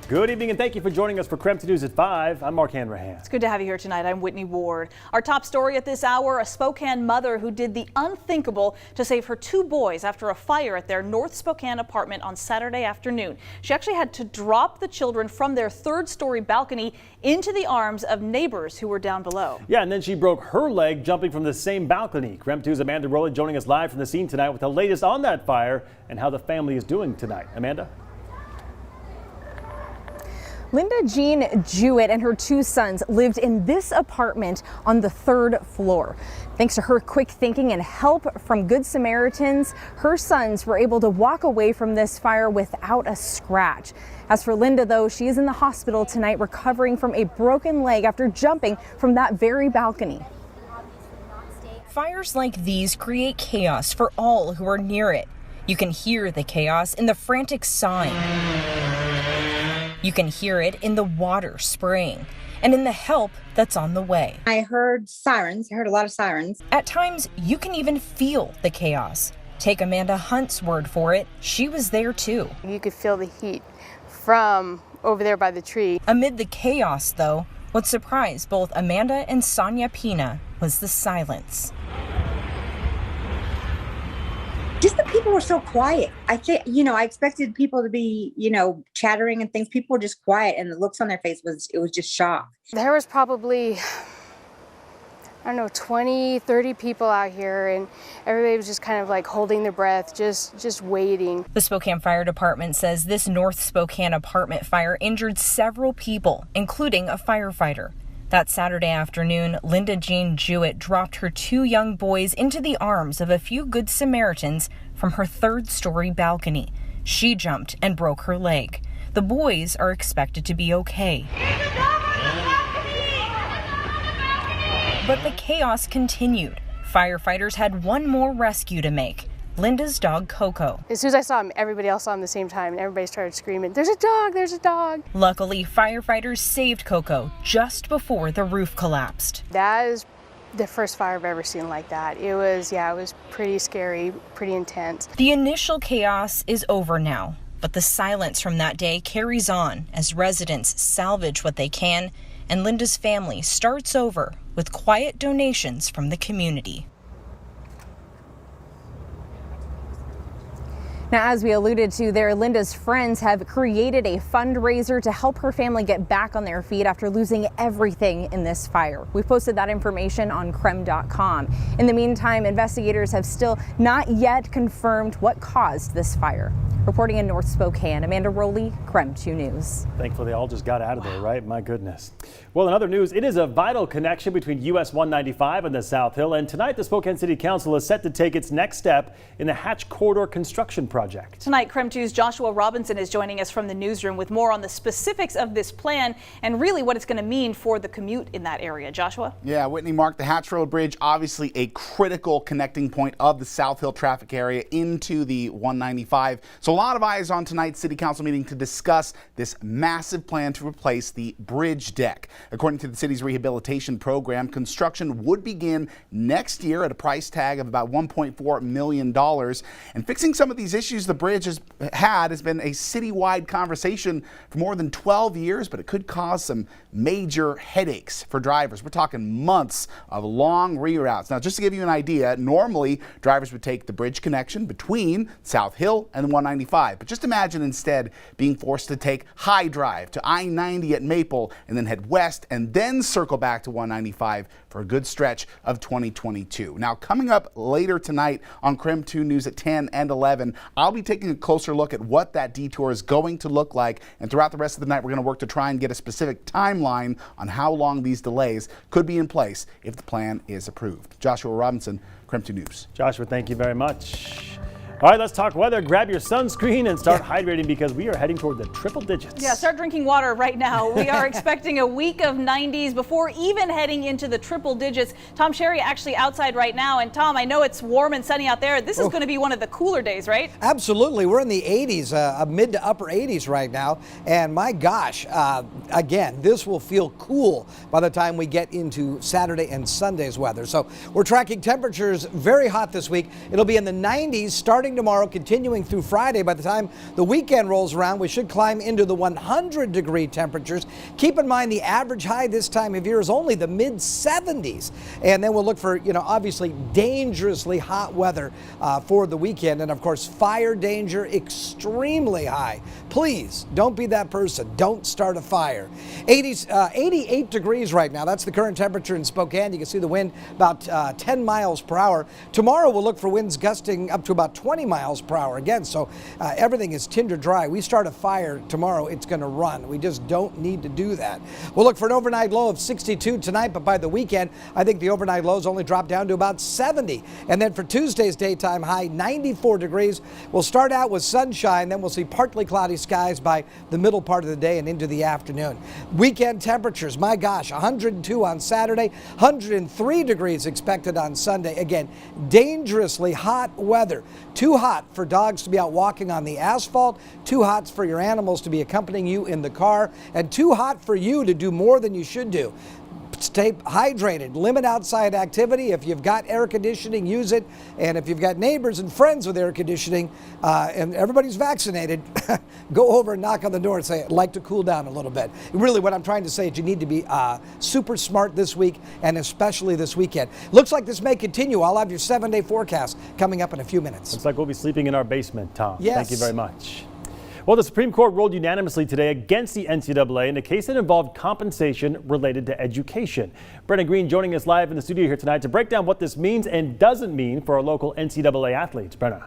Good evening and thank you for joining us for KREM 2 News at 5. I'm Mark Hanrahan. It's good to have you here tonight. I'm Whitney Ward. Our top story at this hour, a Spokane mother who did the unthinkable to save her two boys after a fire at their North Spokane apartment on Saturday afternoon. She actually had to drop the children from their third-story balcony into the arms of neighbors who were down below. Yeah, and then she broke her leg jumping from the same balcony. KREM 2's Amanda Rowley joining us live from the scene tonight with the latest on that fire and how the family is doing tonight. Amanda? Linda Jean Jewett and her two sons lived in this apartment on the third floor. Thanks to her quick thinking and help from Good Samaritans, her sons were able to walk away from this fire without a scratch. As for Linda, though, she is in the hospital tonight recovering from a broken leg after jumping from that very balcony. Fires like these create chaos for all who are near it. You can hear the chaos in the frantic sawing. You can hear it in the water spraying and in the help that's on the way. I heard sirens. I heard a lot of sirens. At times, you can even feel the chaos. Take Amanda Hunt's word for it. She was there too. You could feel the heat from over there by the tree. Amid the chaos, though, what surprised both Amanda and Sonia Pina was the silence. Just the people were so quiet. I think, I expected people to be, chattering and things. People were just quiet, and the looks on their face was just shock. There was probably, 20, 30 people out here, and everybody was just kind of like holding their breath, just waiting. The Spokane Fire Department says this North Spokane apartment fire injured several people, including a firefighter. That Saturday afternoon, Linda Jean Jewett dropped her two young boys into the arms of a few Good Samaritans from her third-story balcony. She jumped and broke her leg. The boys are expected to be okay. But the chaos continued. Firefighters had one more rescue to make. Linda's dog, Coco. As soon as I saw him, everybody else saw him at the same time, and everybody started screaming, "There's a dog, there's a dog." Luckily, firefighters saved Coco just before the roof collapsed. That is the first fire I've ever seen like that. It was pretty scary, pretty intense. The initial chaos is over now, but the silence from that day carries on as residents salvage what they can, and Linda's family starts over with quiet donations from the community. Now, as we alluded to there, Linda's friends have created a fundraiser to help her family get back on their feet after losing everything in this fire. We've posted that information on KREM.com. In the meantime, investigators have still not yet confirmed what caused this fire. Reporting in North Spokane, Amanda Rowley, KREM 2 News. Thankfully, they all just got out of there, right? My goodness. Well, in other news, it is a vital connection between US 195 and the South Hill, and tonight the Spokane City Council is set to take its next step in the Hatch Corridor construction project. Tonight, KREM 2's Joshua Robinson is joining us from the newsroom with more on the specifics of this plan and really what it's going to mean for the commute in that area. Joshua? Yeah, Whitney, Mark, the Hatch Road Bridge, obviously a critical connecting point of the South Hill traffic area into the 195. So a lot of eyes on tonight's City Council meeting to discuss this massive plan to replace the bridge deck. According to the city's rehabilitation program, construction would begin next year at a price tag of about $1.4 million. And fixing some of these issues the bridge has been a citywide conversation for more than 12 years, but it could cause some major headaches for drivers. We're talking months of long reroutes. Now, just to give you an idea, normally drivers would take the bridge connection between South Hill and the 195. But just imagine instead being forced to take High Drive to I-90 at Maple and then head west and then circle back to 195 for a good stretch of 2022. Now, coming up later tonight on KREM 2 News at 10 and 11, I'll be taking a closer look at what that detour is going to look like. And throughout the rest of the night, we're going to work to try and get a specific timeline on how long these delays could be in place if the plan is approved. Joshua Robinson, KREM 2 News. Joshua, thank you very much. All right, let's talk weather. Grab your sunscreen and start hydrating because we are heading toward the triple digits. Yeah, start drinking water right now. We are expecting a week of 90s before even heading into the triple digits. Tom Sherry actually outside right now. And Tom, I know it's warm and sunny out there. This is going to be one of the cooler days, right? Absolutely. We're in the 80s, mid to upper 80s right now. And my gosh, again, this will feel cool by the time we get into Saturday and Sunday's weather. So we're tracking temperatures very hot this week. It'll be in the 90s starting starting tomorrow, continuing through Friday. By the time the weekend rolls around, we should climb into the 100-degree temperatures. Keep in mind the average high this time of year is only the mid-70s. And then we'll look for, obviously dangerously hot weather for the weekend. And of course, fire danger extremely high. Please don't be that person. Don't start a fire. 88 degrees right now. That's the current temperature in Spokane. You can see the wind about 10 miles per hour. Tomorrow we'll look for winds gusting up to about 20 miles per hour again. So everything is tinder dry. We start a fire tomorrow, it's going to run. We just don't need to do that. We'll look for an overnight low of 62 tonight, but by the weekend, I think the overnight lows only drop down to about 70. And then for Tuesday's daytime high, 94 degrees. We'll start out with sunshine, then we'll see partly cloudy skies by the middle part of the day and into the afternoon. Weekend temperatures, my gosh, 102 on Saturday, 103 degrees expected on Sunday. Again, dangerously hot weather. Too hot for dogs to be out walking on the asphalt, too hot for your animals to be accompanying you in the car, and too hot for you to do more than you should do. Stay hydrated, limit outside activity. If you've got air conditioning, use it. And if you've got neighbors and friends with air conditioning and everybody's vaccinated, go over and knock on the door and say, I'd like to cool down a little bit. Really, what I'm trying to say is you need to be super smart this week and especially this weekend. Looks like this may continue. I'll have your 7-day forecast coming up in a few minutes. Looks like we'll be sleeping in our basement, Tom. Yes. Thank you very much. Well, the Supreme Court ruled unanimously today against the NCAA in a case that involved compensation related to education. Brenna Green joining us live in the studio here tonight to break down what this means and doesn't mean for our local NCAA athletes. Brenna.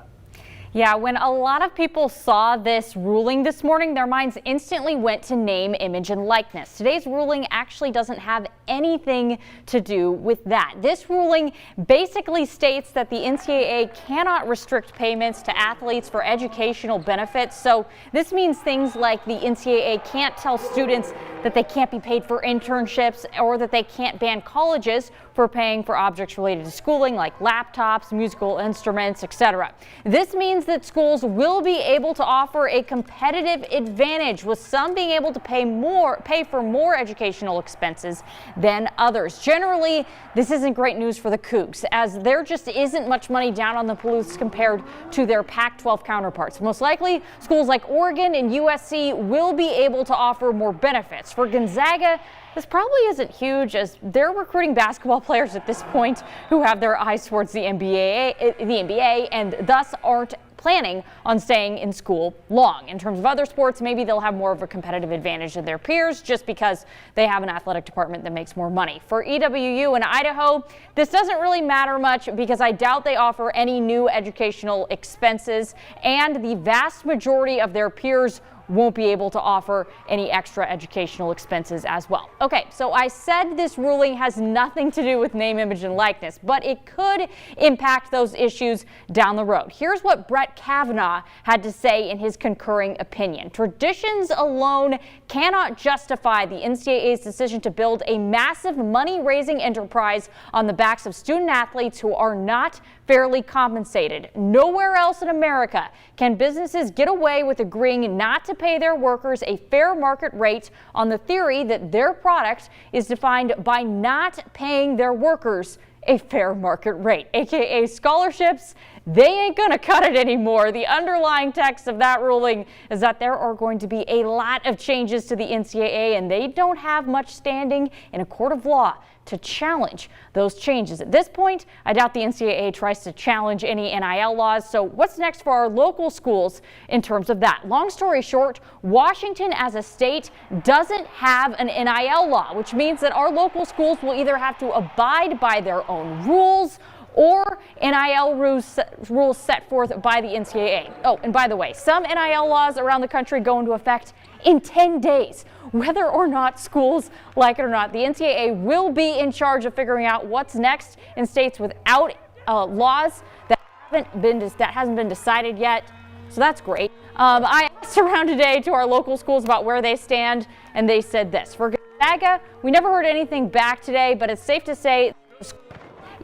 Yeah, when a lot of people saw this ruling this morning, their minds instantly went to name, image, and likeness. Today's ruling actually doesn't have anything to do with that. This ruling basically states that the NCAA cannot restrict payments to athletes for educational benefits. So this means things like the NCAA can't tell students that they can't be paid for internships or that they can't ban colleges for paying for objects related to schooling like laptops, musical instruments, etc. This means that schools will be able to offer a competitive advantage, with some being able to pay for more educational expenses than others. Generally, this isn't great news for the Cougs, as there just isn't much money down on the Palouse compared to their Pac-12 counterparts. Most likely, schools like Oregon and USC will be able to offer more benefits. For Gonzaga, this probably isn't huge, as they're recruiting basketball players at this point who have their eyes towards the NBA and thus aren't planning on staying in school long. In terms of other sports, maybe they'll have more of a competitive advantage than their peers just because they have an athletic department that makes more money. For EWU and Idaho, this doesn't really matter much because I doubt they offer any new educational expenses, and the vast majority of their peers won't be able to offer any extra educational expenses as well. Okay, so I said this ruling has nothing to do with name, image, and likeness, but it could impact those issues down the road. Here's what Brett Kavanaugh had to say in his concurring opinion. Traditions alone cannot justify the NCAA's decision to build a massive money-raising enterprise on the backs of student athletes who are not fairly compensated. Nowhere else in America can businesses get away with agreeing not to pay their workers a fair market rate on the theory that their product is defined by not paying their workers a fair market rate, aka scholarships. They ain't gonna cut it anymore. The underlying text of that ruling is that there are going to be a lot of changes to the NCAA, and they don't have much standing in a court of law to challenge those changes. At this point, I doubt the NCAA tries to challenge any NIL laws. So what's next for our local schools in terms of that? Long story short, Washington as a state doesn't have an NIL law, which means that our local schools will either have to abide by their own rules or NIL rules set forth by the NCAA. Oh, and by the way, some NIL laws around the country go into effect in 10 days. Whether or not schools like it or not, the NCAA will be in charge of figuring out what's next in states without laws that hasn't been decided yet. So that's great. I asked around today to our local schools about where they stand, and they said this. For Gonzaga, we never heard anything back today, but it's safe to say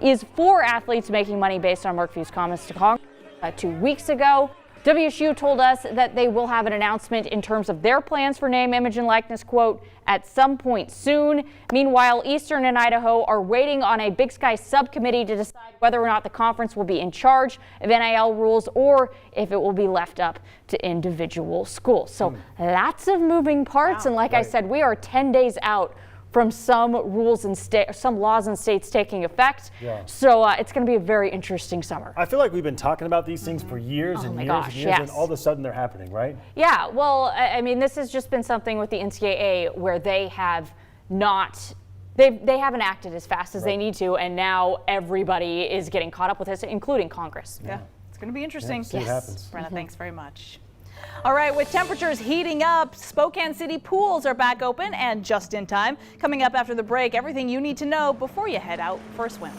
is for athletes making money based on Mark Few's comments to Congress 2 weeks ago. WSU told us that they will have an announcement in terms of their plans for name, image, and likeness, quote, at some point soon. Meanwhile, Eastern and Idaho are waiting on a Big Sky subcommittee to decide whether or not the conference will be in charge of NIL rules or if it will be left up to individual schools. So lots of moving parts. And like I said, we are 10 days out from some rules and some laws in states taking effect. So it's going to be a very interesting summer. I feel like we've been talking about these things for years and years and years, and all of a sudden they're happening, right? Yeah, well, I mean, this has just been something with the NCAA where they have not, they haven't acted as fast as they need to, and now everybody is getting caught up with this, including Congress. Yeah, it's going to be interesting. See what happens. Brenna, thanks very much. All right, with temperatures heating up, Spokane City pools are back open and just in time. Coming up after the break, everything you need to know before you head out for a swim.